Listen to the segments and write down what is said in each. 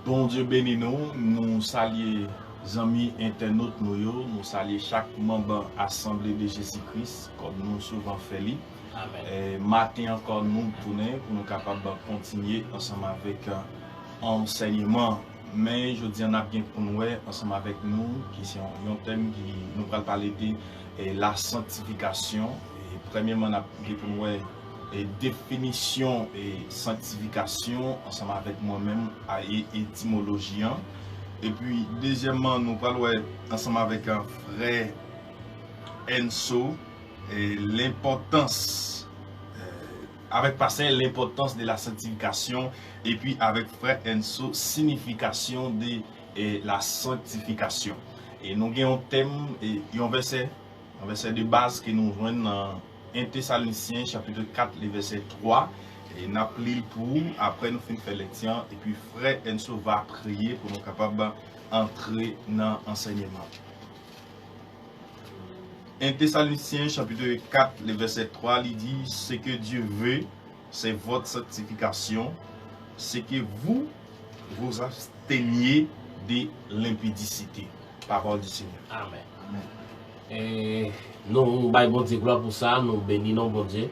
Bon Dieu béni nous saluons les amis internautes, nous saluons chaque membre assemblée de Jésus-Christ, comme nous souvent fait. Amen. Matin encore nous tourner pour nous capables de continuer ensemble avec enseignement. Mais je dis on a bien pour nous ensemble avec nous, qui c'est un thème qui nous va parler de la sanctification. Et premièrement, on a bien pour nous définition et sanctification ensemble avec moi-même et étymologien. Et puis deuxièmement, nous parlons ensemble avec un frère Enso et l'importance avec Pascal l'importance de la sanctification et puis avec frère Enso signification de la sanctification. Et nous avons un thème et un verset de base que nous voyons dans 1 Thessaloniciens chapitre 4 le verset 3 et nous appelons pour après nous finissons faire lecture et puis frère Enso va prier pour nous capables d'entrer dans l'enseignement. 1 Thessaloniciens chapitre 4 le verset 3 il dit ce que Dieu veut c'est votre sanctification, c'est que vous vous absteniez de l'impudicité. Parole du Seigneur. Amen. Et nous bon Dieu gloire pour ça, nous bénissons bon Dieu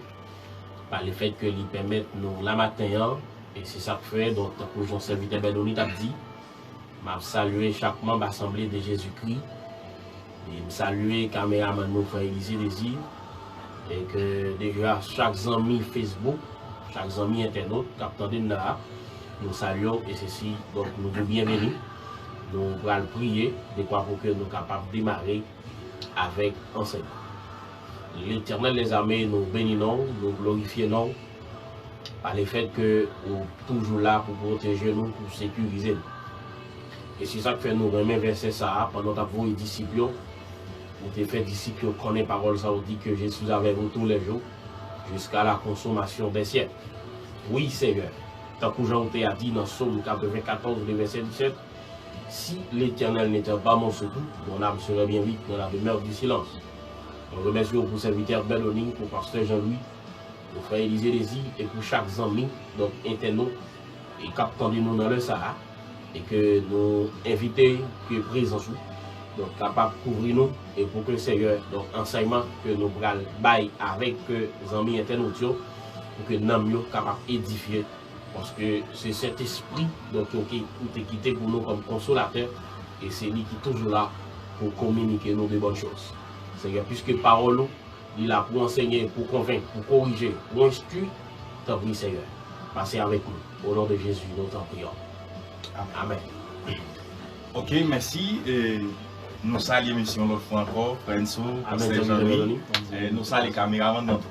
par le fait que lui permettent nous la matin et c'est ça que fait donc pour Jean serviteur Belloni t'a dit m'a saluer chaque membre assemblée de Jésus-Christ et me saluer caméraman nous frère Élisée Désir et que déjà chaque ami Facebook, chaque ami internaute qui attendent nous saluons et ceci donc nous vous bienvenue. Nous allons prier de quoi pour que nous soyons capables de démarrer avec enseignement. L'Éternel les armées nous bénissons, nous glorifions par le fait que nous sommes toujours là pour protéger nous, pour sécuriser nous. Et c'est ça que fait nous remettre verset ça pendant que vous disciples, vous avez fait disciples connaît parole ça dit que je suis avec vous tous les jours jusqu'à la consommation des siècles. Oui Seigneur, tant que Jean a dit dans Psaume 94 le verset 17. Si l'Éternel n'était pas mon secours, mon âme serait bien vite dans la demeure du silence. On remercie pour serviteur Belloni, pour pasteur Jean-Louis, pour frère Élisée Désir et pour chaque ami, donc internaute, et captant de nous dans le Sahara, et que nous invitons que présence, donc capable de couvrir nous, et pour que le Seigneur, donc enseignement que nous allons bailler avec les amis internautes, pour que nous soyons capables d'édifier. Parce que c'est cet esprit donc, qui est quitté pour nous comme consolateur et c'est lui qui est toujours là pour communiquer nous de bonnes choses. Seigneur, puisque parole, il est là pour enseigner, pour convaincre, pour corriger, pour instruire, t'en prie Seigneur. Passez avec nous. Au nom de Jésus, nous t'en prions. Amen. Ok, merci. Nous saluons l'émission l'autre fois encore, Enso, Amen. Jean-Louis. Nous saluons les caméramans dans tout.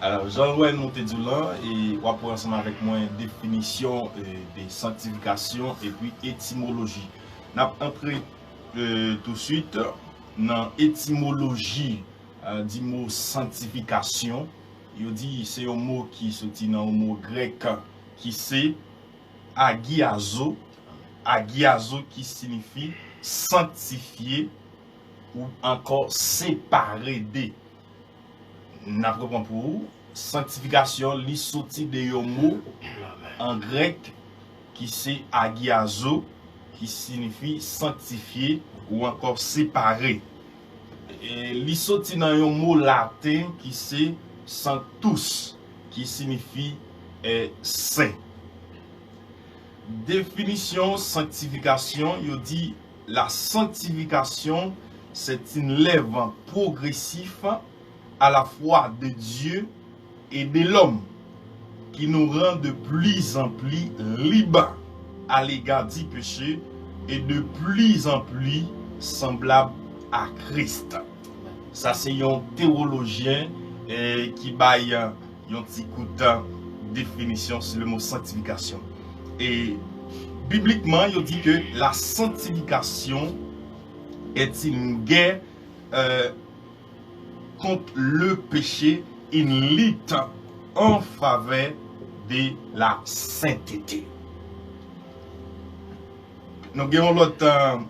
Alors, Jean-Louis nous te dit là, et on va pour ensemble avec moi une définition de sanctification et puis étymologie. Nous allons entrer tout de suite dans l'étymologie du mot sanctification. Il dit c'est un mot qui sorti dans un mot grec qui c'est agiazo. Agiazo qui signifie sanctifier ou encore séparer des. N'a pas pour vous, sanctification li sorti de un mot en grec qui c'est agiazo qui signifie sanctifier ou encore séparer. Et li sorti dans un mot latin qui c'est sanctus qui signifie saint. Définition sanctification, il dit la sanctification c'est une lèvre progressive à la fois de Dieu et de l'homme, qui nous rend de plus en plus libres à l'égard du péché et de plus en plus semblables à Christ. Ça c'est un théologien qui baille un petit coup de définition sur le mot sanctification. Et bibliquement, il dit que la sanctification est une guerre contre le péché, une lutte en faveur de la sainteté. Nous avons l'autre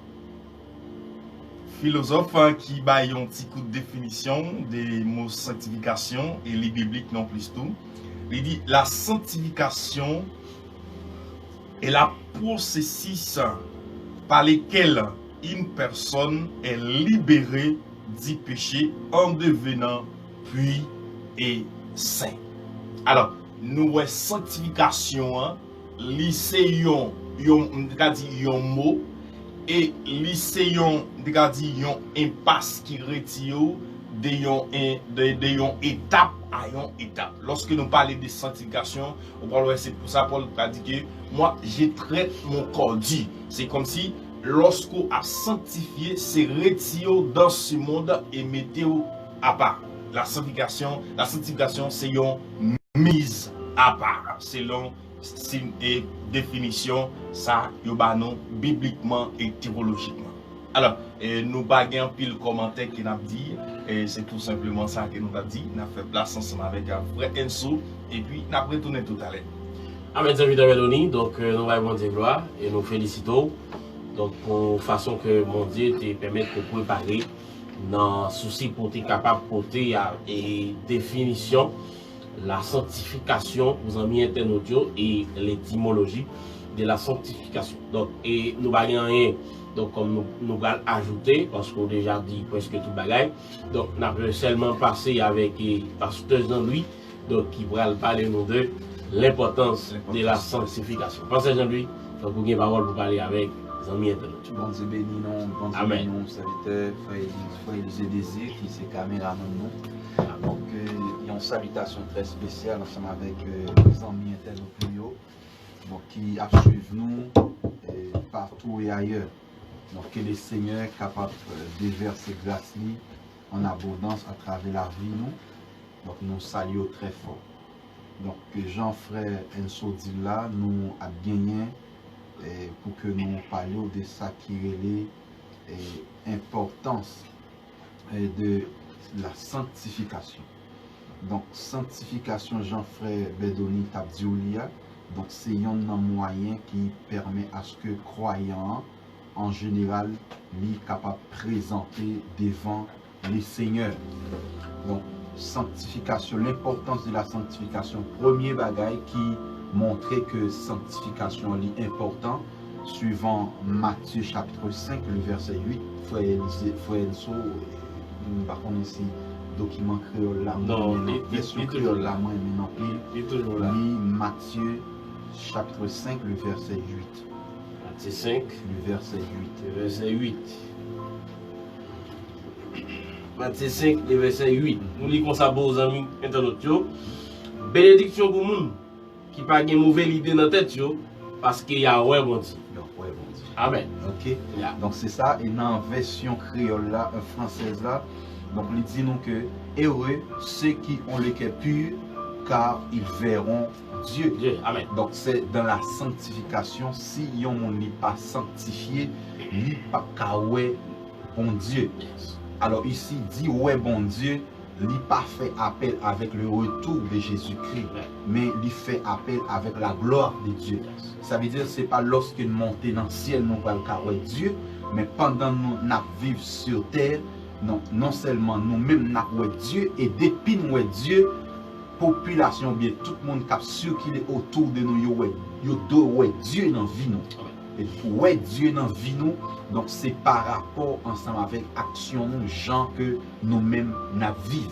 philosophe qui a un petit coup de définition des mots sanctification et les bibliques non plus tout. Il dit la sanctification est la processus par lequel une personne est libérée du péché en devenant puis et saint. Alors, nous avons sanctification, lycéon, yon mot, et lycéon, yon impasse qui retire de yon étape à yon étape. Lorsque nous parlons de sanctification, c'est pour ça Paul a dit que moi, je traite mon corps dit. C'est comme si lorsqu'on a sanctifié, c'est retirer dans ce monde et mettre à part. La sanctification, c'est une mise à part selon et définition ça yobanon bibliquement et théologiquement. Alors, nous baguons pile commentaire qui n'a dit et c'est tout simplement ça que nous a dit. Nous avons fait place ensemble avec frère Enso et puis nous avons retourné tout à l'heure. Amen, donc nous allons dire gloire et nous félicitons. Donc pour façon que mon Dieu te permette de préparer dans souci pour être capable de porter et définition la sanctification aux amis internautes et l'étymologie de la sanctification. Donc et nous allons rien donc comme nous allons ajouter parce qu'on a déjà dit presque tout bagaille. Donc nous avons seulement passé avec pasteur Jean-Louis donc qui va parler nous de l'importance de la sanctification. Pasteur Jean-Louis, donc vous avez parole pour parler avec les amis internautes. Bon Dieu béni non, bon Dieu béni non, serviteur, frère Élisée Désir qui c'est caméraman nous. Donc il y a une salutation très spéciale ensemble avec les amis internautes donc qui suivent nous partout et ailleurs. Donc que le Seigneur est capable de déverser grâce en abondance à travers la vie nous. Donc nous saluons très fort. Donc Jean-Frère Enso dit là, nous avons gagné pour que nous parlions de ça qui est l'importance de la sanctification. Donc sanctification, Jean-Frère Bedoni Tabdiolia, donc c'est un moyen qui permet à ce que croyants en général lui capable de présenter devant les seigneurs. Donc sanctification, l'importance de la sanctification, premier bagaille qui montrait que sanctification est important, suivant Matthieu chapitre 5, le verset 8, frère Enso, par contre ici, document créole là, version créole là, moi, mais non, Matthieu chapitre 5, le verset 8. Matthieu 5, le verset 8. Le verset 8. Matthieu 5, le verset 8. Nous lisons ça pour vos amis internautes. Bénédiction pour nous qui pas de mauvaise idée dans la tête parce qu'il y a ouais bon Dieu. Amen. Ok. Yeah. Donc c'est ça. Et dans la version créole là, française là, donc il dit nous que heureux ceux qui ont le cœur pur, car ils verront Dieu. Amen. Donc c'est dans la sanctification. Si on n'est pas sanctifié, il n'y a pas ouais bon Dieu. Yes. Alors ici dit ouais bon Dieu. Il n'a pas fait appel avec le retour de Jésus-Christ, mais il fait appel avec la gloire de Dieu. Ça veut dire que ce n'est pas lorsque nous montons dans le ciel, nous allons voir Dieu, mais pendant nous vivons sur terre, non seulement nous-mêmes nous voyons Dieu, et depuis nous voyons Dieu, population, bien tout le monde qui a circulé autour de nous, il doit Dieu dans la vie. Et pour Dieu dans la vie, donc c'est par rapport ensemble avec action, gens que nous-mêmes nous vivons.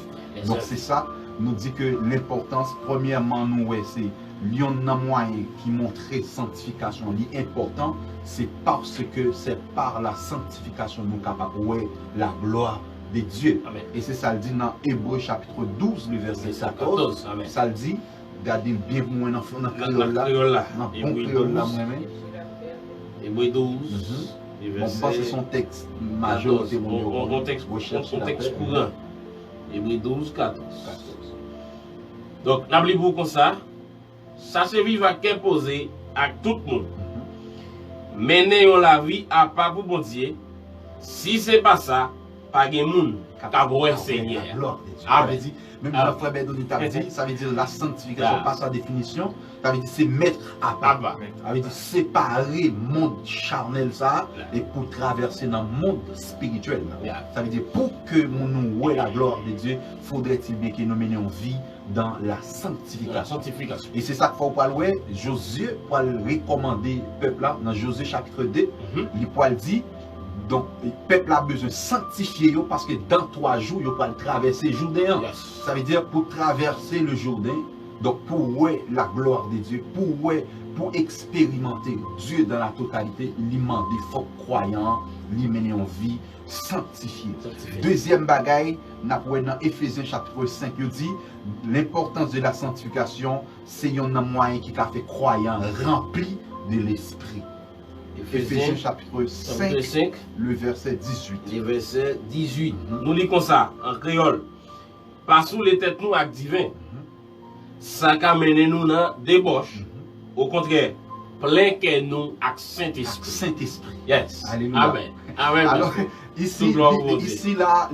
Donc c'est ça, nous dit que l'importance, premièrement, nous, c'est l'un moyen qui montre sanctification, l'important, c'est parce que c'est par la sanctification nous capables de la gloire de Dieu. Amen. Et c'est ça le dit dans Hébreux chapitre 12, le verset 14. Ça le dit, regardez bien pour moi dans le créole là, dans le bon créole là moi-même. Hébreux 12. Bon, ça c'est son texte majorité mon texte courant. Hébreux 12, 14. Donc, n'oubliez-vous comme ça c'est vivre à qu'imposer à tout le monde. Mener la vie à pas pour bon Dieu. Si c'est pas ça, pas de monde qui Seigneur. Même Jean-Frère Bedoni t'a dit, ça veut dire la sanctification, pas sa définition, ça veut dire c'est mettre à part. Ça veut dire séparer le monde charnel ça et pour traverser dans le monde spirituel. Ça veut dire pour que nous voyons la gloire de Dieu, faudrait-il bien que nous menions une vie dans la sanctification. La sanctification. Et c'est ça qu'il faut parler. Josué pour recommander peuple là dans Josué chapitre 2, il peut dire donc le peuple a besoin de sanctifier parce que dans 3 jours, il va traverser le Jourdain. Yes. Ça veut dire pour traverser le Jourdain, donc pour voir la gloire de Dieu, pour expérimenter Dieu dans la totalité, il demande des faux croyants, lui mener en vie sanctifiée. Deuxième bagaille, dans Éphésiens chapitre 5, il dit l'importance de la sanctification, c'est un moyen qui a fait croyant rempli de l'esprit. Éphésiens chapitre 5, le verset 18. Le verset 18. Nous lisons ça en créole. Pas sous les têtes nous avec divin. Ça a mené nous dans débauche. Au contraire, plein que nous avec Saint-Esprit. Saint-Esprit. Yes. Alléluia. Amen. Amen. Alors, ici là,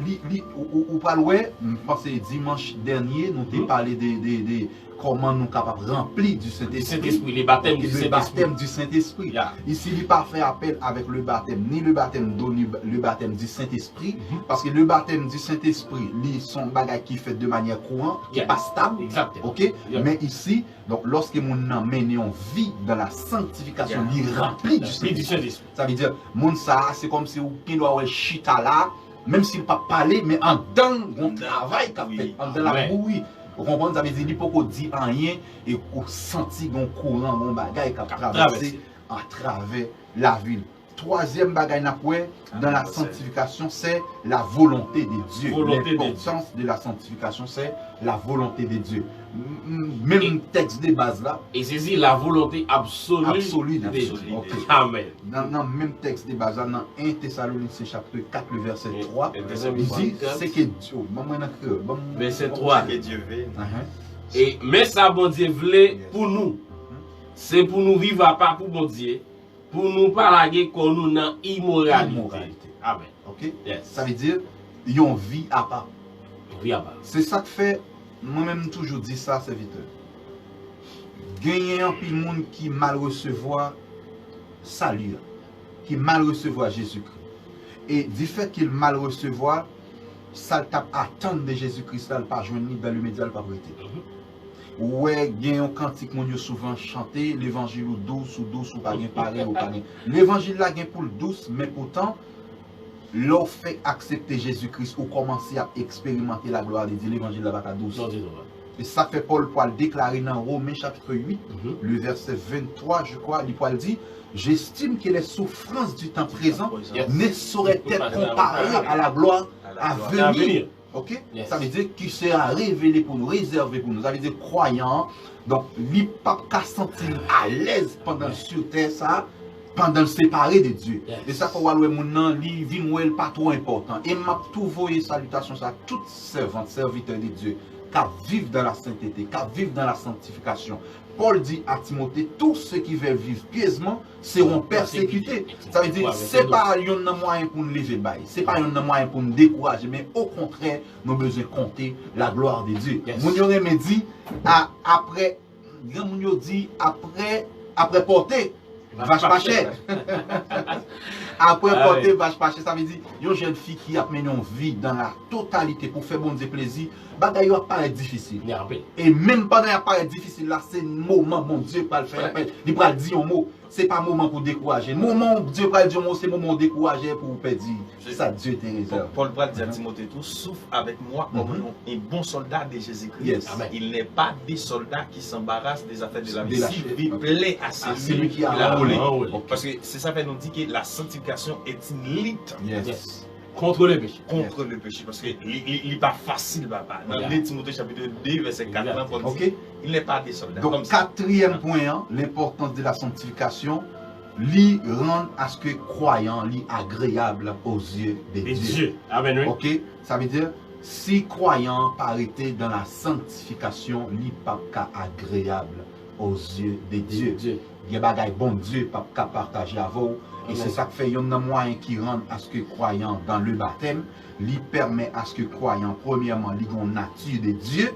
ou parlez, je pense que dimanche dernier, nous avons parlé de comment nous sommes capables de remplir du Saint-Esprit. Les baptêmes du le baptême du Saint-Esprit. Yeah. Ici, il n'est pas fait appel avec le baptême, ni le baptême d'eau, ni le baptême du Saint-Esprit. Parce que le baptême du Saint-Esprit, ils sont bagages qui fait de manière courante, qui n'est pas stable. Exactement. Ok? Mais ici, donc, lorsque nous emmène en vie dans la sanctification, il est rempli du Saint-Esprit. Ça veut dire, c'est comme si vous doit avoir chita là, même s'il ne peut pas parler, mais en dedans, on travaille qu'a fait, en dedans la bouillie. Vous comprenez, ça veut dire qu'il ne peut pas dire rien et qu'on sentit un courant, un bagage qui a traversé à travers la ville. Troisième bagage dans la sanctification, c'est la volonté de Dieu. L'importance de la sanctification, c'est la volonté de Dieu. Même texte de base là. Et c'est la volonté absolue de Dieu. Okay. Amen. Dans le même texte de base là, dans 1 Thessaloniciens chapitre 4, le verset 3, il dit c'est que Dieu. Verset 3. Que Dieu veut. Et mais ça, bon Dieu voulait pour nous. C'est pour nous vivre à part pour bon Dieu. Pour nous parler qu'on nous dans immoralité. Amen. Ok? Yes. Ça veut dire, ils ont vie à part. Vie à part. C'est ça que fait, moi-même toujours dit ça, serviteur. Gagner un peu de monde qui mal recevoir salut, qui mal recevoir Jésus-Christ. Et du fait qu'il mal recevoir, ça le tape attendre de Jésus-Christ, ça le pas joindre dans le média, le pas arrêter. Ouais, il y a un cantique qu'on souvent chanté, l'évangile ou douce ou pas bien parler ou pas bien. L'évangile là gain pour le douce, mais pourtant, l'on fait accepter Jésus-Christ ou commencer à expérimenter la gloire de Dieu, l'évangile là va douce. Et ça fait Paul pour le déclarer dans Romains chapitre 8, le verset 23, je crois, il peut dire, j'estime que les souffrances du temps présent ne sauraient être comparées à la gloire à venir. Ok? Yes. Ça veut dire qu'il sera révélé pour nous, réservé pour nous. Ça veut dire croyant. Donc, il pas qu'à sentir à l'aise pendant sur terre, ça, pendant le séparé de Dieu. Yes. Et ça, pour voir le monde, il vit pas trop important. Et m'a tout voyé salutations à toutes servantes, serviteurs de Dieu, qui vivent dans la sainteté, qui vivent dans la sanctification. Paul dit à Timothée, tous ceux qui veulent vivre pieusement seront persécutés. Ça veut dire, ce n'est pas un moyen pour nous lever, ce n'est pas un moyen pour nous décourager, mais au contraire, nous avons besoin de compter la gloire de Dieu. Mon Dieu me dit, après porter, vache pas chère. Après porter, vache pas chère, ça veut dire, une jeune fille qui a mené une vie dans la totalité pour faire bon Dieu plaisir, bagaille va pas être difficile. Et même pendant la période difficile là, c'est le moment bon Dieu va le faire. Il va dire un mot. C'est pas un moment pour décourager. Le moment où Dieu va dire un mot, c'est le moment de décourager pour vous dire. Ça, Dieu te réserve. Paul va dire à Timothée tout, souffre avec moi comme un bon soldat de Jésus-Christ. Yes. Il n'est pas des soldats qui s'embarrassent des affaires de la vie. Il plaît à celui qui a volé. Parce que c'est ça qui nous dit que la sanctification est une lutte. Yes. Contre le péché. Contre le péché. Parce qu'il n'est pas facile, papa. Dans Timothée chapitre 2, verset 4, il n'est pas des soldats. Donc, quatrième point, l'importance de la sanctification, lui rend à ce que croyant, lui agréable aux yeux de Dieu. Amen. Ok? Ça veut dire, si croyant parité dans la sanctification, lui pas agréable aux yeux de Dieu. Il y a des bon Dieu pas partager avec vous. Et c'est ça qui fait, il y a un moyen qui rend à ce que croyant dans le baptême, lui permet à ce que croyant, premièrement, lui a une nature de Dieu,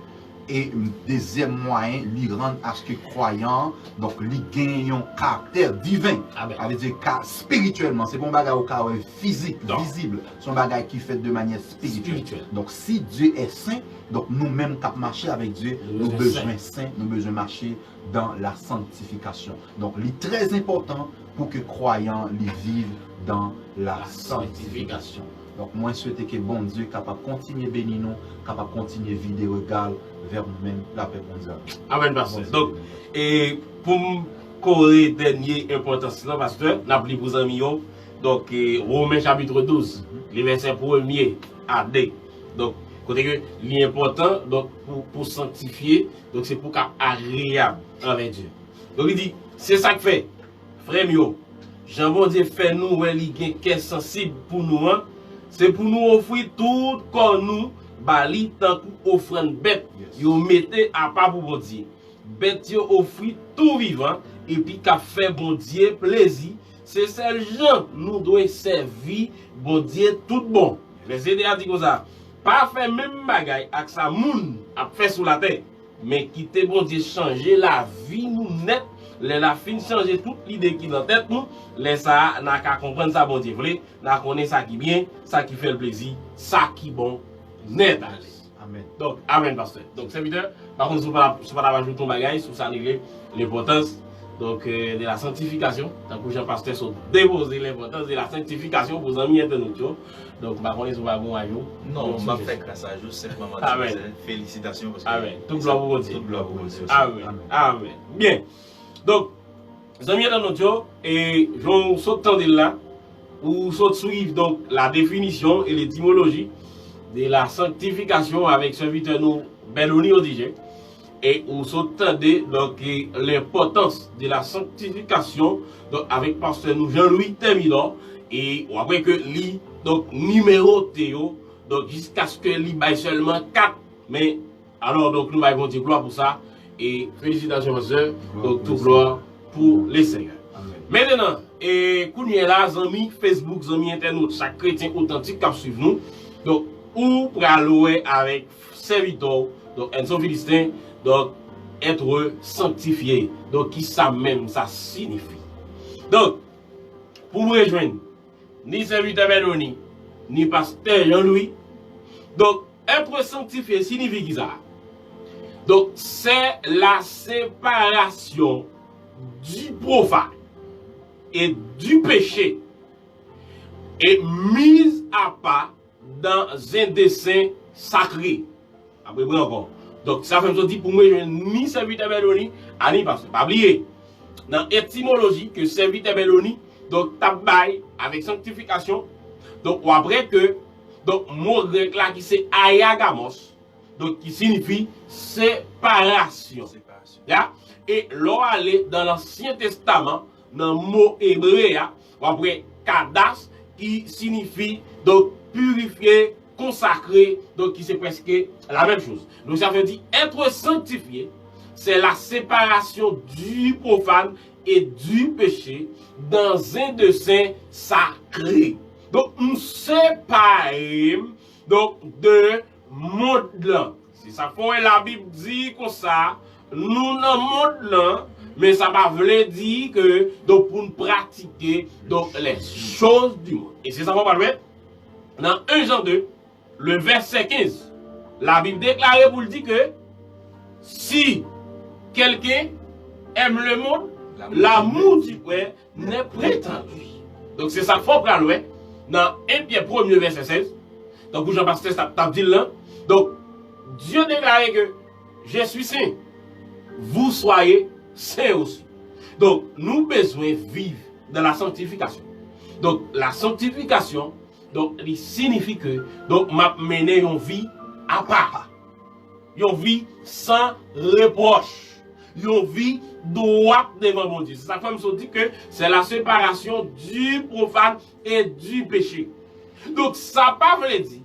Et deuxième moyen, lui rendre à ce que croyant, donc lui gagne un caractère divin. Ça veut dire spirituellement. C'est bon bagage au cas physique, visible. C'est un bagage qui fait de manière spirituelle. Donc si Dieu est saint, donc nous-mêmes qui marcher avec Dieu, nous avons besoin saint, nous avons besoin marcher dans la sanctification. Donc il est très important pour que croyants vivent dans la sanctification. Donc, moi, je souhaite que bon Dieu est capable de continuer à bénir nous, capable de continuer à vider regard vers nous-mêmes, la paix mondiale. Amen, pasteur. Donc, et pour me corriger dernière importance, pasteur, n'a plus pour amis, donc, Romains chapitre 12, les versets 1er à 2. Donc, côté que l'important, donc, pour sanctifier, donc, c'est pour qu'être agréable avec Dieu. Donc, il dit, c'est ça que fait, frère mio, Jean Dieu fait nous, il y a sensible pour nous, hein. C'est pour nous offrir tout comme nous, bali tant offrande bête, yo mettez à part pour bon Dieu. Bête yo offrir tout vivant et puis qu'a fait bon Dieu plaisir. C'est ces gens nous doit servir bon Dieu tout bon. Les aider à dire comme ça. Pas faire même bagaille avec ça moun a fait sur la terre, mais quitter bon Dieu changer la vie nous net. La fin changer toute l'idée qui dans tête nous, les ça n'a qu'à comprendre ça bon Dieu voulait, n'a connaît ça qui bien, ça qui fait le plaisir, ça qui bon net. Amen. Donc amen pasteur. Donc serviteur, par contre si vous pas ajouter ton bagage sur ça l'importance donc de la sanctification, tant que Jean pasteur sont déposer l'importance de la sanctification pour les amis internautes. Donc par contre si vous pas bon à vous. Non, on m'a fait grâce à vous simplement félicitations parce que amen. Tout gloire pour Dieu. Tout gloire pour Dieu. Amen. Amen. Bien. Donc, les amis dans notre et j'en saute de là, ou saute suivre donc la définition et l'étymologie de la sanctification avec serviteur nous Belloni au DJ, et on saute donc l'importance de la sanctification donc avec pasteur nous Jean-Louis Termidor, et après que lui donc numéro Théo, donc jusqu'à ce que lui baille seulement 4, mais alors donc nous allons dire gloire pour ça. Et félicitations, ma soeur. Donc, tout gloire pour les Seigneurs. Maintenant, et Kounia là, amis Facebook, amis Internet, chaque chrétien authentique qui suit nous. Donc, ou pour aller avec serviteur, donc, Enzo Philistin, donc, être sanctifié. Donc, qui ça même, ça signifie. Donc, pour me rejoindre, ni serviteur Belloni, ni pasteur Jean-Louis, donc, être sanctifié signifie qui ça? Donc, c'est la séparation du profane et du péché et mise à part dans un dessein sacré. Après, encore. Donc, ça fait dire pour moi, je ni serviteur Belloni, ni parce que, pas oublier, dans l'étymologie que serviteur Belloni, donc, tabaye avec sanctification, donc, ou après que, donc, mot grec là qui c'est ayagamos, donc qui signifie séparation. Yeah? Et l'on allait dans l'Ancien Testament, dans le mot hébreu, ou après kadas, qui signifie donc purifier, consacrer, donc qui c'est presque la même chose. Donc ça veut dire être sanctifié, c'est la séparation du profane et du péché dans un dessein sacré. Donc nous séparons donc de monde là. Si ça fait la Bible dit comme ça, nous dans monde là, mais ça va veut dire que donc pour nous pratiquer donc les choses du monde. Et c'est ça qu'on va parler dans 1 Jean 2, le verset 15. La Bible déclare pour dire que si quelqu'un aime le monde, l'amour du frère n'est prétendu. Donc c'est ça qu'il faut prendre dans 1 Pierre 1er verset 16. Donc Jean-Pasteur t'a dit là. Donc Dieu déclare que je suis saint. Vous soyez saints aussi. Donc nous besoin vivre dans la sanctification. Donc la sanctification donc il signifie que donc m'a mené une vie à part. Une vie sans reproche. Une vie droite devant mon Dieu. C'est ça comme ça dit que c'est la séparation du profane et du péché. Donc ça pas veut dire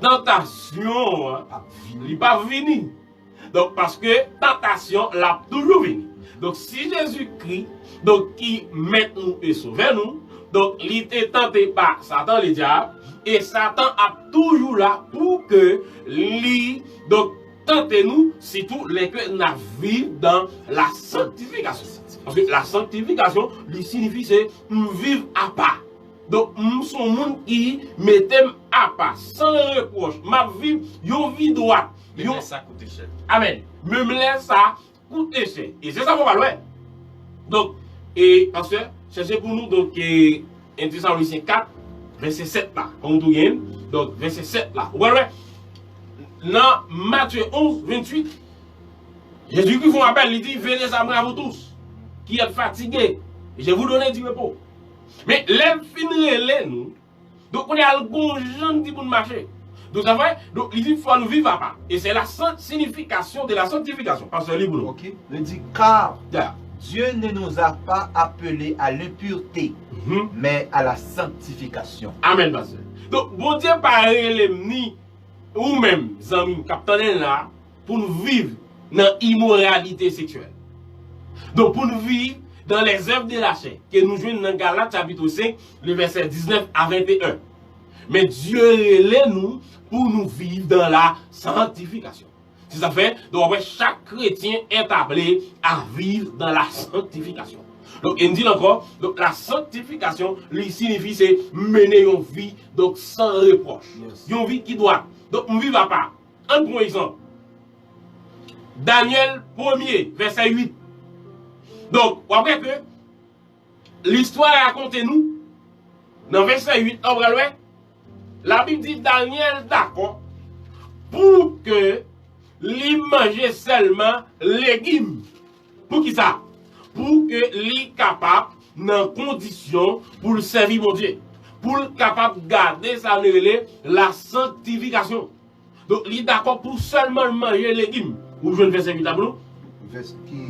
tentation il pas venir. Donc parce que tentation l'a toujours venu. Donc si Jésus-Christ donc qui met nous et sauve nous, donc il était tenté par Satan le diable et Satan a toujours là pour que lui donc tentez-nous, surtout les que nous vivons dans la sanctification. Parce que la sanctification, lui signifie c'est vivre à part. Donc, nous sommes gens qui mettent à part, sans reproche. Ma vie, une vie droite. Même ça coûte cher. Amen. Même ça coûte cher. Et c'est ça qu'on va le. Donc, et parce que, cherchez pour nous, donc, 1 Thessaloniciens 4, verset 7 là, comme tout gagne. Donc, verset 7 là. Vous voyez, dans Matthieu 11, 28, Jésus-Christ vous appelle, il dit, venez à vous tous, qui êtes fatigués, et je vais vous donner du repos. Mais l'homme finit nous, donc on est à bon gens qui pour marcher. Donc ça fait, donc il dit faut nous vivre à part. Et c'est la signification de la sanctification. Parce que libre. Ok. Il dit car Yeah. Dieu ne nous a pas appelés à l'impureté, mais à la sanctification. Amen, pasteur. Donc bon Dieu parle ni ou même amis capitaine là pour nous vivre dans l'immoralité sexuelle. Donc pour nous vivre dans les œuvres de la chair, que nous jouons dans Galates chapitre 5, le verset 19 à 21. Mais Dieu relève nous pour nous vivre dans la sanctification. C'est ça fait, donc chaque chrétien est appelé à vivre dans la sanctification. Donc il dit encore, donc la sanctification, lui signifie c'est mener une vie donc sans reproche. Une vie qui doit. Donc on vit à part. Un bon exemple. Daniel 1er, verset 8. Donc, vous voyez que l'histoire raconte nous, dans verset 8, la Bible dit Daniel d'accord pour que lui mange seulement légumes. Pour qui ça? Pour que lui capable dans condition pour le servir mon Dieu. Pour le capable garder sa la sanctification. Donc, lui d'accord pour seulement manger légumes. Vous jouez le verset 8 à vous?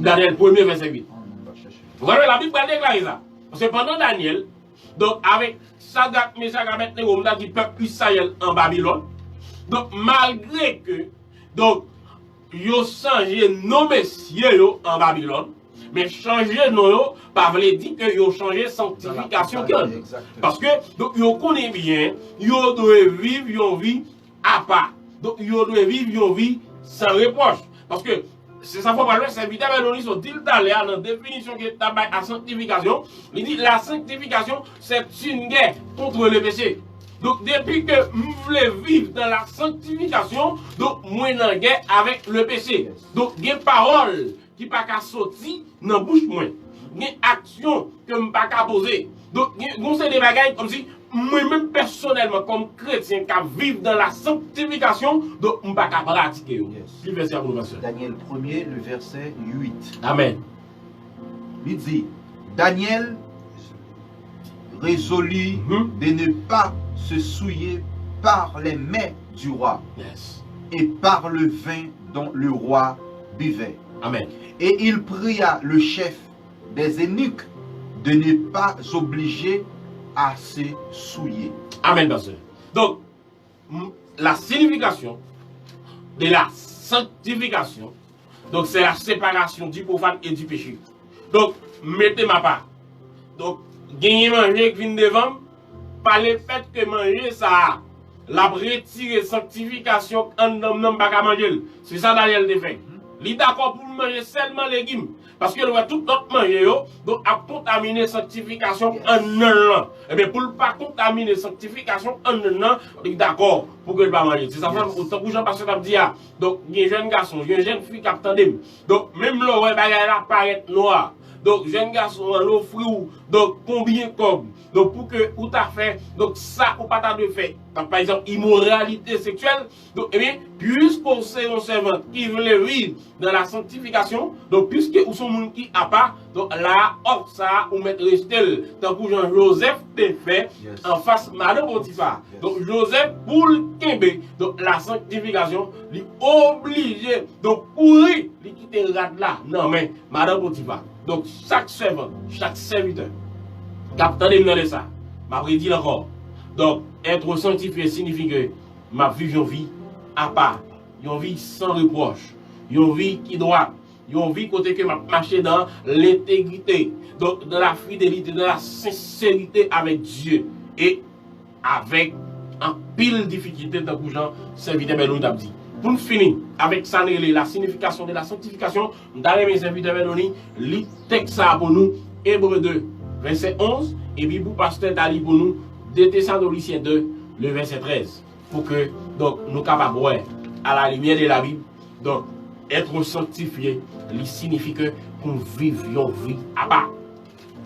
Daniel 1er, verset 8. Vous voyez, la Bible va déclarer ça. Parce que pendant Daniel, donc avec Sadak, Meshach, Abednego, on a dit peuple Israël en Babylone. Donc malgré que, donc, ils ont changé nos messieurs en Babylone, mais changer nos, pas veut dire qu'ils ont changé sanctification. Parce que, donc, ils connaissent bien, ils doivent vivre une vie à part. Donc, ils doivent vivre une vie sans reproche. Parce que, c'est ça, faut parler, c'est vite, mais nous dit dans la définition qui est la sanctification. Il dit la sanctification, c'est une guerre contre le péché. Donc, depuis que nous voulons vivre dans la sanctification, donc, nous sommes en guerre avec le péché. Donc, il y a des paroles qui ne sont pas sortir dans la bouche, il y a des actions que je ne peux pas poser. Donc, il y a des bagages comme si, moi-même personnellement, comme chrétien, qui vivent dans la sanctification, donc je ne peux pas pratiquer. Daniel 1er, le verset 8. Amen. Il dit, Daniel résolut de ne pas se souiller par les mains du roi et par le vin dont le roi buvait. Amen. Et il pria le chef des eunuques de ne pas obliger à se souiller. Amen, pasteur. Donc, la signification de la sanctification, donc c'est la séparation du profane et du péché. Donc, mettez ma part. Donc, gagner manger qui vient devant, par le fait que manger ça, la retirer sanctification en n'homme pas manger. C'est ça Daniel de fait. Il est d'accord pour manger seulement légumes. Parce que tout notre manger, donc a contaminé sanctification en un an. Et bien pour ne pas contaminer sanctification en un an, il est d'accord pour que ne pas manger. C'est ça, autant que Jean-Pasteur a dit, donc il y a un jeune garçon, il y a une jeune fille qui attend. Donc même là, il apparaît noir. Donc jeune garçon, l'offre donc combien comme. Donc pour que ou t'as fait, donc ça ou pas t'as de fait. Par exemple, immoralité sexuelle. Donc, eh bien, puisqu'on c'est un servant qui veut vivre dans la sanctification, donc puisque ou son monde qui a pas, donc là, hop, ça, ou mettre restel, tant que Jean-Joseph t'est fait, en face Madame Potiphar. Donc Joseph, pour le Québec, donc la sanctification, il est obligé, donc courir, il quitter le rad là, non mais, Madame Potiphar. Donc chaque servant, chaque serviteur, capitaine de ça, m'a dit encore. Donc, être sanctifié signifie que ma vie, une vie à part, une vie sans reproche, une vie qui doit, une vie côté que m'a marché dans l'intégrité, donc dans la fidélité, dans la sincérité avec Dieu et avec un pile de difficulté dans le Jean serviteur Benou t'a dit. pour nous finir avec ça, la signification de la sanctification, nous allons mes invités vers nous, le texte ça pour nous, Hébreux 2, verset 11, et puis pour pasteur Dali pour nous, 2 Thessaloniciens 2, le verset 13, pour que donc, nous capables de voir à la lumière de la Bible, donc être sanctifié, il signifie que nous vivions vie à part.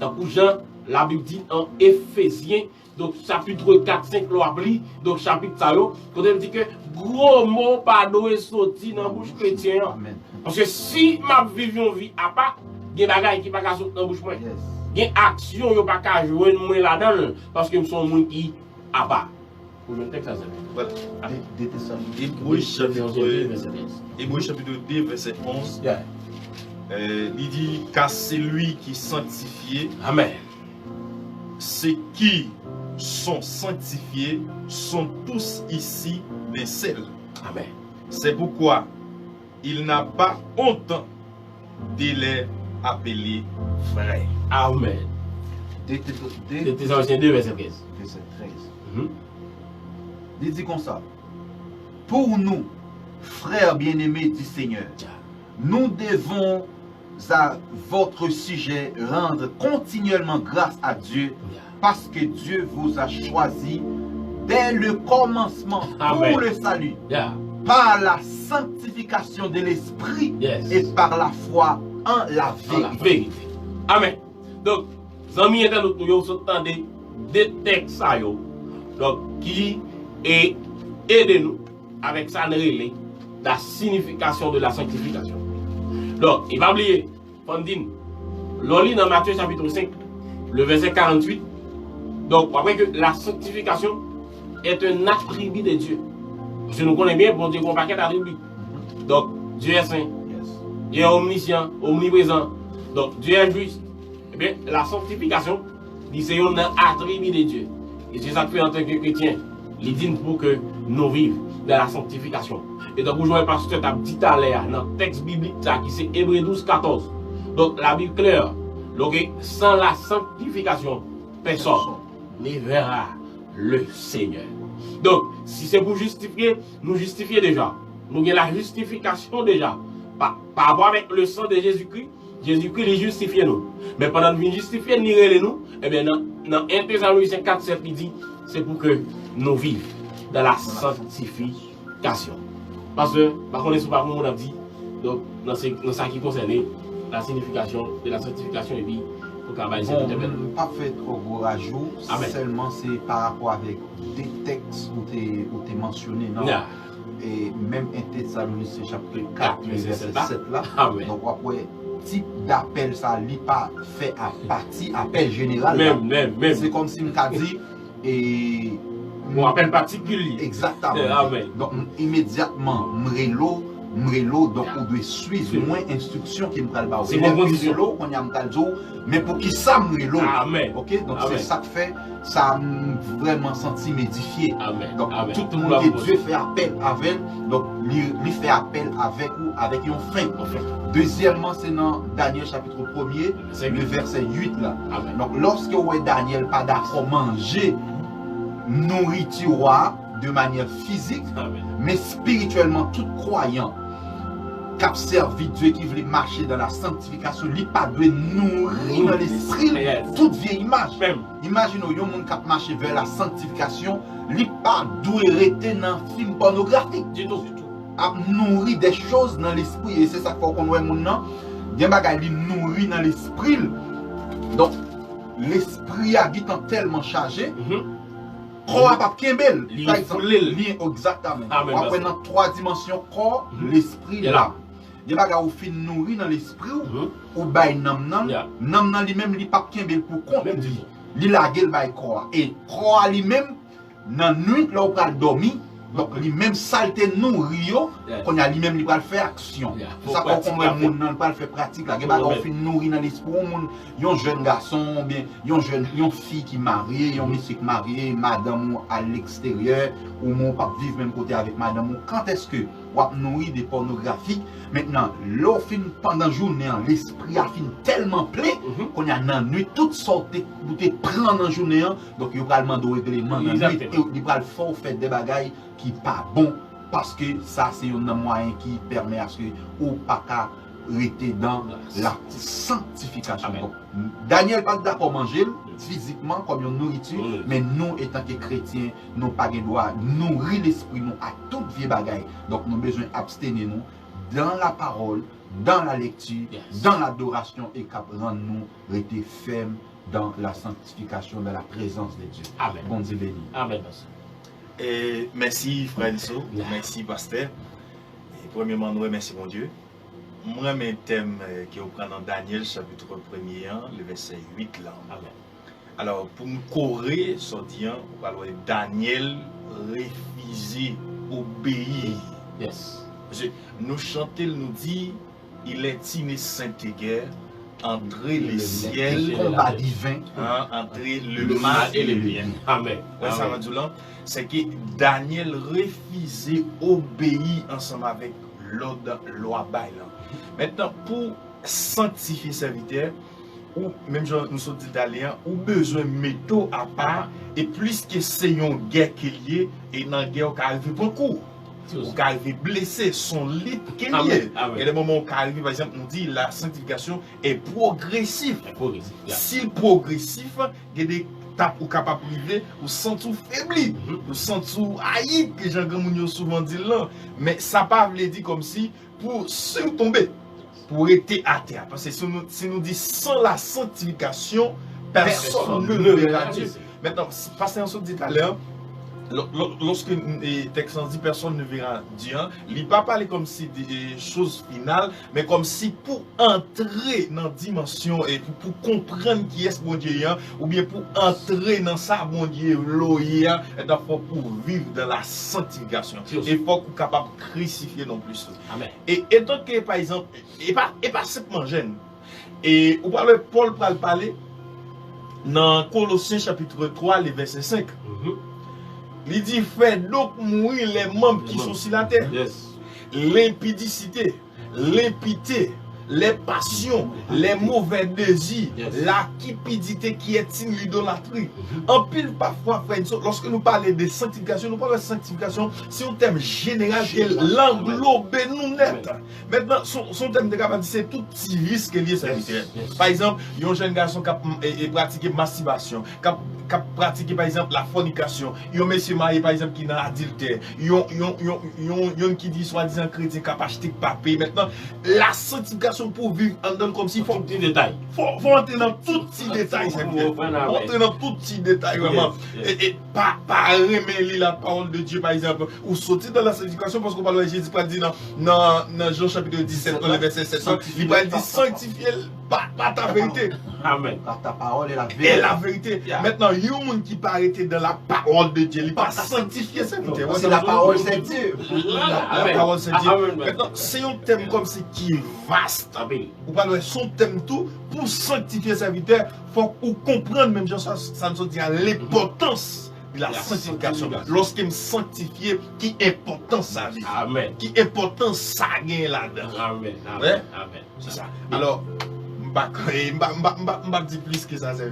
Donc, Jean, la Bible dit en Éphésiens, donc chapitre 4, 5, l'oubli, donc chapitre ça, quand elle dit que gros mot pardon est sorti dans la bouche chrétienne. Parce que si ma vivions vie à part, il y a des bagages qui ne sont pas sortir dans la bouche moi. Il y a des actions qui ne sont pas jouer moi là-dedans, parce que nous sommes gens qui à part. Pour le texte, ça c'est Hébreux chapitre 2, verset 11. Il dit car c'est lui qui est sanctifié. Amen. Ceux qui sont sanctifiés sont tous ici des sels. Amen. C'est pourquoi il n'a pas honte de les appeler frères. Amen. Thessaloniciens 2, verset 13. Verset 13. Il dit comme ça. Pour nous, frères bien-aimés du Seigneur, nous devons à votre sujet rendre continuellement grâce à Dieu parce que Dieu vous a choisi dès le commencement pour le salut par la sanctification de l'esprit et par la foi en la vérité. Amen. Donc, amis internautes, nous entendez des textes donc qui est aidez-nous avec ça la signification de la sanctification. Donc, il va oublier, Fondine, l'on dans Matthieu chapitre 5, le verset 48. Donc, après que la sanctification est un attribut de Dieu. Parce que nous connaissons bien, bon Dieu, qu'on paquet d'attributs. Donc, Dieu est saint, Dieu est omniscient, omniprésent. Donc, Dieu est juste. Eh bien, la sanctification, c'est un attribut de Dieu. Et c'est ça que fait en tant que chrétien. Il dit pour que nous vivions dans la sanctification. Et donc, vous jouez pasteur, tu as dit à l'air, dans le texte biblique, qui c'est Hébreux 12, 14. Donc, la Bible claire, donc, sans la sanctification, personne ne verra le Seigneur. Donc, si c'est pour justifier, nous justifier déjà. Nous avons la justification déjà. Par rapport avec le sang de Jésus-Christ, Jésus-Christ les justifie nous. Mais pendant que nous justifions, nous, eh bien, dans 1 Thessaloniciens 4, 7, il dit, c'est pour que nous vivions dans la sanctification. Parce que, par contre, ce n'est pas comme on a dit, donc, dans ce qui concerne la signification de la sanctification, et puis, pour qu'on pas fait trop gros rajout, seulement c'est par rapport avec des textes où tu es mentionné, non? Et même 1 Thessaloniciens chapitre 4, verset 7 là. Donc, après, type d'appel, ça n'est pas fait à partie, appel général. Même. C'est comme si on a dit, et. Mon appel particulier. Exactement. Donc, immédiatement, Mrelo, donc on doit suivre moins instruction qui me parle pas. C'est mon condition. On y a mais pour qui ça Mrelo. Amen. Ok, donc c'est ça que fait, ça vraiment senti m'édifier. Amen. Donc tout le monde que Dieu fait appel avec, donc lui fait appel avec ou avec une fin. Deuxièmement, c'est dans Daniel chapitre 1er, le verset 8 là. Amen. Donc lorsque ouais Daniel pas d'accord manger nourriture de manière physique, mais spirituellement tout croyant qui a servi Dieu, qui voulait marcher dans la sanctification, il pas doit nourrir dans l'esprit toute vieille image. Imaginez un monde qui a marché vers la sanctification, il pas doit rester dans un film pornographique du tout. A nourrir des choses dans l'esprit, et c'est ça qu'il faut qu'on voit maintenant. Il y a des choses qui nourrit dans l'esprit. Donc l'esprit a été tellement chargé. Corps pas Kembel, par exemple, exactement. Après dans 3 dimensions, corps, l'esprit, l'âme. Il y a des gens qui nourrir dans l'esprit ou bay nam lui-même il pas Kembel pour compte. Il lage le bay corps et corps lui-même dans nuit là où il dormir. Donc lui-même saleté nourrir qu'on a lui-même il va faire action. C'est ça qu'on voit monde nan pas faire pratique là, on fin nourrir dans l'esprit un jeune garçon bien une fille qui mariée, un monsieur qui marié, madame à l'extérieur ou mon pas vivre même côté avec madame. Quand est-ce que on nourrir des pornographiques maintenant l'eau fin pendant journée l'esprit a fin tellement plein qu'on a dans nuit toutes sortes de prendre dans journée donc il va demander au règlement dans nuit et il va faire des bagailles qui pas bon parce que ça c'est un moyen qui permet à ce que ou pas qu'à rester dans la sanctification. Amen. Donc, Daniel pas d'accord manger physiquement comme une nourriture, mais nous étant que chrétiens, nous pas de droit nourrir l'esprit nous à toute vie bagaille. Donc nous besoin abstenir nous dans la parole, dans la lecture, dans l'adoration et qu'à rendre nous rester fermes dans la sanctification, dans la présence de Dieu. Amen. Bon Dieu béni. Amen. Et merci frère Elso, merci pasteur. Et premièrement, nous remercions mon Dieu. Moi, mes thèmes qui reprend dans Daniel chapitre 1er, le verset 8 là. Amen. Alors, pour nous courir, ça dit, on va voir Daniel refusé, obéir. Yes. Parce que nous chanter, nous dit, il est inné Saint-Guerre, entrer les ciels, Combat divin. entrer le mal et le bien. Amen. Ouais, ça m'a dit là, c'est que Daniel refusé obéir ensemble avec l'ordre loi bail. Maintenant, pour sanctifier serviteur, ou même nous sommes dit d'aller, ou besoin de métaux à part, et plus que c'est une guerre qu'il y ait, et dans la guerre, on arrive pour coup. Ou qui arrive blessé, son lit qu'il y ait. Et le moment où on arrive, par exemple, on dit la sanctification est progressive. Si le progressif, il y a des tapes ou capables de priver, ou sans tout faibli, ou sans tout haï, que Jean-Gamounio souvent dit là. Mais ça pas veut dire comme si, pour surtomber, pour être à terre. Parce que si nous dit sans la sanctification, personne ne verra Dieu. Maintenant, parce qu'on se dit tout à l'heure, lorsque les textes dit personne ne verra Dieu, il ne pas parler comme si des choses finales, mais comme si pour entrer dans la dimension et pour comprendre qui est mon Dieu, ou bien pour entrer dans ça, mon Dieu, il faut pour vivre dans la sanctification. Il faut qu'on soit capable de crucifier non plus. Amen. Et donc, par exemple, et pas simplement jeune. Et on parle Paul pour parler dans Colossiens chapitre 3, le verset 5. Il dit, fait donc mourir les membres qui sont sur la terre. L'impudicité, l'impiété, les passions, les mauvais désirs, la cupidité qui est une l'idolâtrie. En pile parfois, lorsque nous parlons de sanctification, nous parlons de sanctification, c'est un thème général qui l'englobe nous net. Maintenant, son thème de capacité, c'est tout petit risque lié à ça. Par exemple, il y a un jeune garçon qui a pratiqué masturbation, qui a pratiqué par exemple la fornication, il y a un monsieur marié par exemple qui est dans l'adultère, il y a un qui dit soi-disant chrétien qui a acheté papier. Maintenant, la sanctification pour vivre en donne comme si faut petit détail. Faut entrer dans tout petit détail. Faut entrer dans tout petit détail vraiment. Et pas remettre la parole de Dieu par exemple, ou sortir dans la sanctification parce qu'on parle de Jésus pas dit dans Jean chapitre 17, dans le verset 7, il va dire sanctifier pas ta vérité. Amen. Car ta parole est la vérité. Et la vérité. Maintenant, il y a un monde qui peut arrêter dans la parole de Dieu. Il ne peut pas sanctifier sa vérité. C'est la parole, c'est Dieu. La parole, c'est Dieu. Maintenant, c'est un thème comme ça qui est vaste. Vous parlez son thème tout. Pour sanctifier sa vérité, il faut comprendre, même ça nous dit l'importance de la sanctification. Lorsqu'il me sanctifie, qui importance ça vie. Amen. Qui importance ça gagne là-dedans. Amen. Ouais? Amen. C'est ça. Alors, je ne dis plus que ça, c'est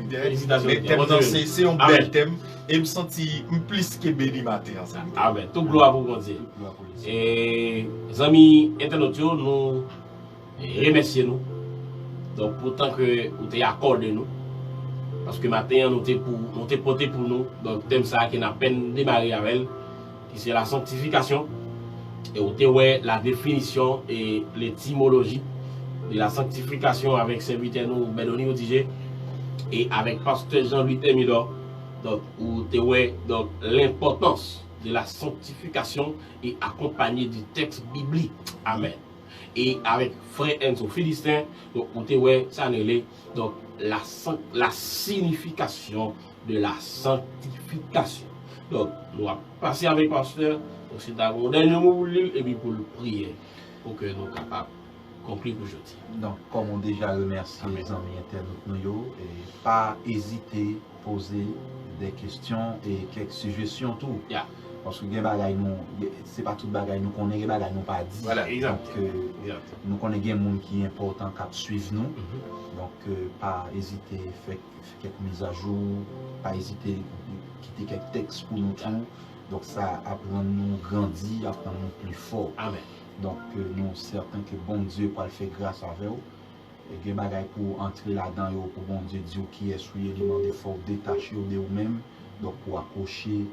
un bel thème et je me sens plus que béni matin. Amen. Tout gloire pour Dieu. Et les amis internautes, nous remercions nous. Donc, pourtant que vous avez accordé nous. Parce que matin, nous avons porté pour nous. Donc, thème ça qui n'a peine démarré avec elle, qui c'est la sanctification. Et vous avez la définition et l'étymologie de la sanctification avec serviteur nous Benoni Odige et avec pasteur Jean-Louis Temidor. Donc, où donc l'importance de la sanctification est accompagnée du texte biblique. Amen. Et avec frère Enzo Philistin, donc où ça donc la signification de la sanctification. Donc, nous allons passer avec pasteur, donc c'est un dernier mot et puis pour le prier pour que nous soyons capables conclure aujourd'hui. Donc, comme on déjà remercié les amis internautes, et pas hésiter à poser des questions et quelques suggestions tout. Parce que les bagailles, c'est pas tout bagaille, nous connaissons les bagailles, nous pas dit. Voilà, exact. Donc, nous connaissons des gens qui est important qui suivent nous. Donc, pas hésiter à faire quelques mises à jour, pas hésiter à quitter quelques textes pour nous tout. Donc, ça apprend nous grandir, apprend nous plus fort. Amen. Donc, nous sommes certains que bon Dieu va le faire grâce à vous. Et des bagailles pour entrer là-dedans, pour bon Dieu dire qui est souillé, demander fort détacher de vous-même, donc pour accrocher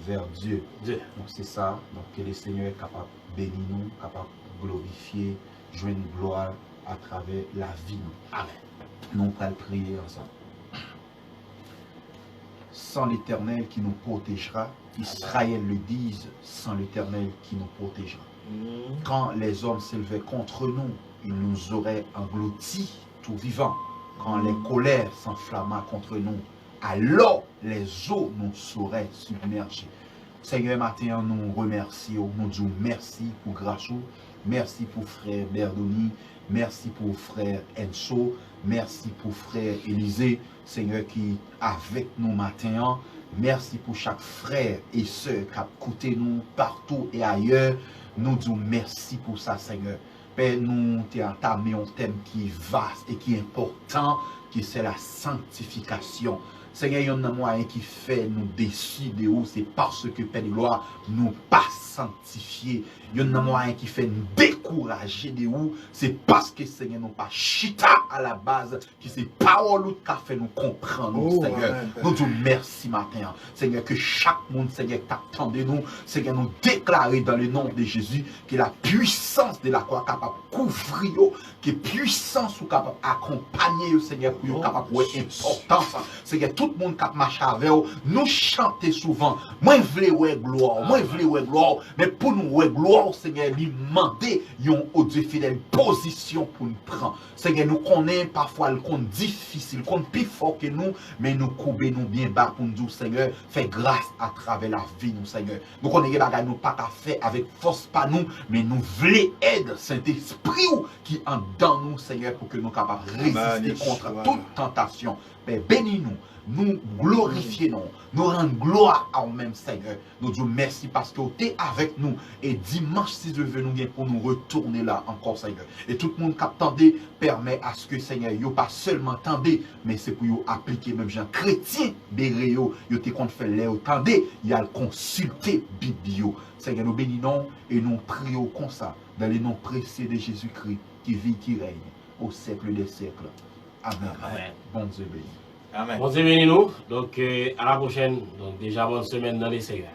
vers Dieu. Donc c'est ça, donc que le Seigneur est capable de bénir nous, capable de glorifier, jouer une gloire à travers la vie. Amen. Nous allons prier ensemble. Sans l'Éternel qui nous protégera, Israël le dise, sans l'Éternel qui nous protégera. Quand les hommes s'élevaient contre nous, ils nous auraient engloutis tout vivant. Quand les colères s'enflammaient contre nous, alors les eaux nous seraient submergées. Seigneur, matin, nous remercions, nous disons merci pour Grachou, merci pour frère Berdoni, merci pour frère Enso, merci pour frère Élisée, Seigneur qui est avec nous matin. Merci pour chaque frère et sœur qui a écouté nous partout et ailleurs. Nous disons merci pour ça, Seigneur. Père, nous t'ai entamé un thème qui est vaste et qui est important, qui c'est la sanctification. Seigneur, il y a un moyen qui fait nous décider où c'est parce que Père de gloire nous pas sanctifiés. Il y a un moyen qui fait nous décourager de où c'est parce que Seigneur nous pas chita à la base, qui c'est parole qui a fait nous comprendre, Seigneur. Nous disons merci matin. Seigneur, que chaque monde, Seigneur, t'attend de nous, Seigneur, nous déclarer dans le nom de Jésus que la puissance de la croix capable de couvrir, que puissance ou capable d'accompagner, Seigneur, pour capable de importance. Seigneur, tout le monde qui marche avec nous chanter souvent. Moi, je veux ouais gloire, moi, je veux ouais gloire, mais pour nous, ouais gloire, Seigneur, lui demander, yon au Dieu fidèle, position pour nous prendre. Seigneur, nous connaissons parfois le compte difficile, le compte plus fort que nous, mais nous couper nous bien bas pour nous dire, Seigneur, fais grâce à travers la vie, nous, Seigneur. Nous connaissons les nous pas qu'à faire avec force, pas nous, mais nous voulons aide Saint-Esprit qui en dans nous, Seigneur, pour que nous soyons capables de résister contre toute tentation. Mais bénis-nous. Nous glorifions, nous rendons gloire à nous-mêmes, Seigneur. Nous disons merci parce que tu es avec nous. Et dimanche, si Dieu veut nous bien pour nous retourner là encore, Seigneur. Et tout le monde qui attendait permet à ce que, Seigneur, yo pas seulement attendez, mais c'est pour vous appliquer, même gens chrétiens, béréo, yo te compte faire les attendez, il y a le consulter Bible. Seigneur, nous bénissons et nous prions comme ça, dans les noms précieux de Jésus-Christ, qui vit, qui règne, au siècle des siècles. Amen. Amen. Bon Dieu béni. Amen. Bon Dieu béni nous. Donc à la prochaine. Donc déjà bonne semaine dans les Seigneurs.